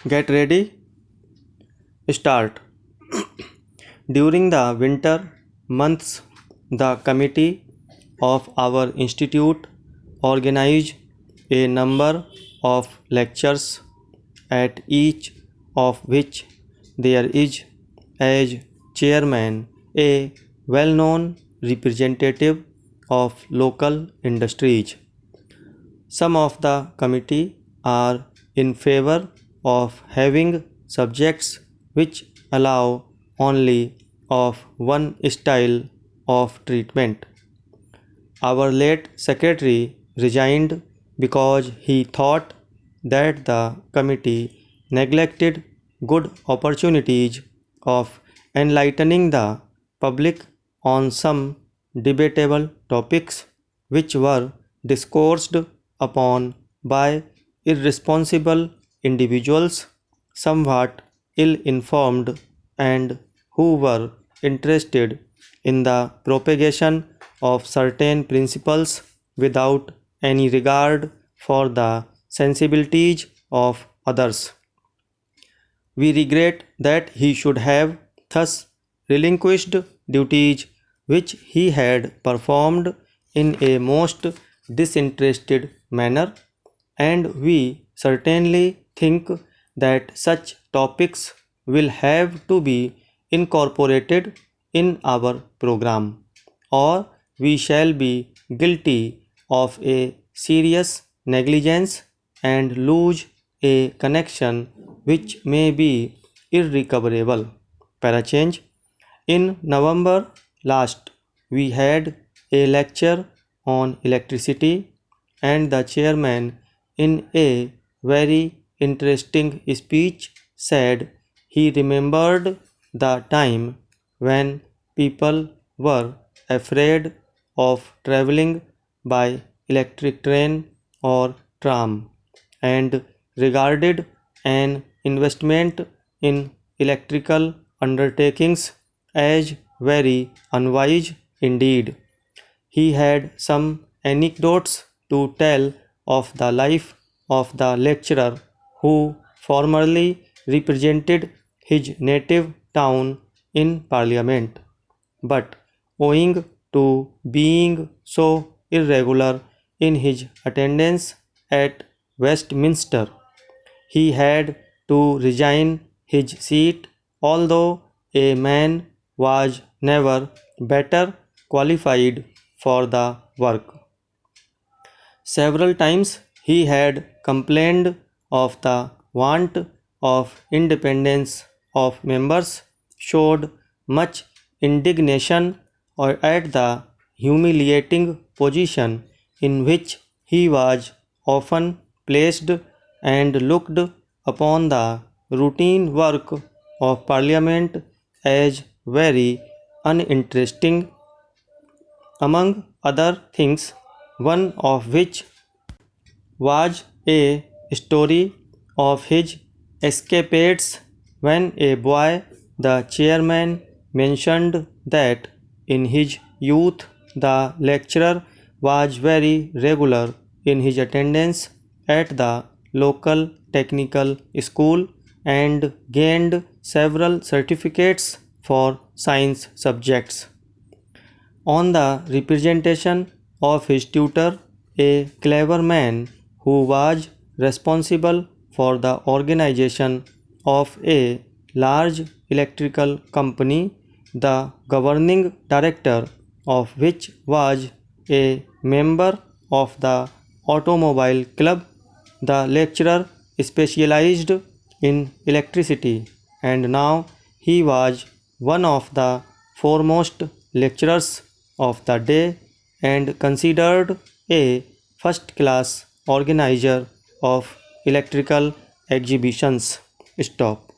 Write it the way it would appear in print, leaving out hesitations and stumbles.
Get ready, start. During the winter months, the committee of our institute organized a number of lectures, at each of which there is, as chairman, a well known representative of local industries. Some of the committee are in favor of having subjects which allow only of one style of treatment. Our late secretary resigned because he thought that the committee neglected good opportunities of enlightening the public on some debatable topics which were discoursed upon by irresponsible individuals, somewhat ill informed, and who were interested in the propagation of certain principles without any regard for the sensibilities of others. We regret that he should have thus relinquished duties which he had performed in a most disinterested manner, and we certainly think that such topics will have to be incorporated in our program, or we shall be guilty of a serious negligence and lose a connection which may be irrecoverable. Parachange. In November last, we had a lecture on electricity, and the chairman, in a very interesting speech, said he remembered the time when people were afraid of traveling by electric train or tram, and regarded an investment in electrical undertakings as very unwise indeed. He had some anecdotes to tell of the life of the lecturer who formerly represented his native town in Parliament, but owing to being so irregular in his attendance at Westminster, he had to resign his seat, although a man was never better qualified for the work. Several times he had complained of the want of independence of members, showed much indignation at the humiliating position in which he was often placed, and looked upon the routine work of Parliament as very uninteresting, among other things, one of which was a story of his escapades when a boy. The chairman mentioned that in his youth the lecturer was very regular in his attendance at the local technical school and gained several certificates for science subjects. On the representation of his tutor, a clever man who was responsible for the organization of a large electrical company, the governing director of which was a member of the automobile club. The lecturer specialized in electricity, and now he was one of the foremost lecturers of the day and considered a first class organizer of electrical exhibitions. Stop.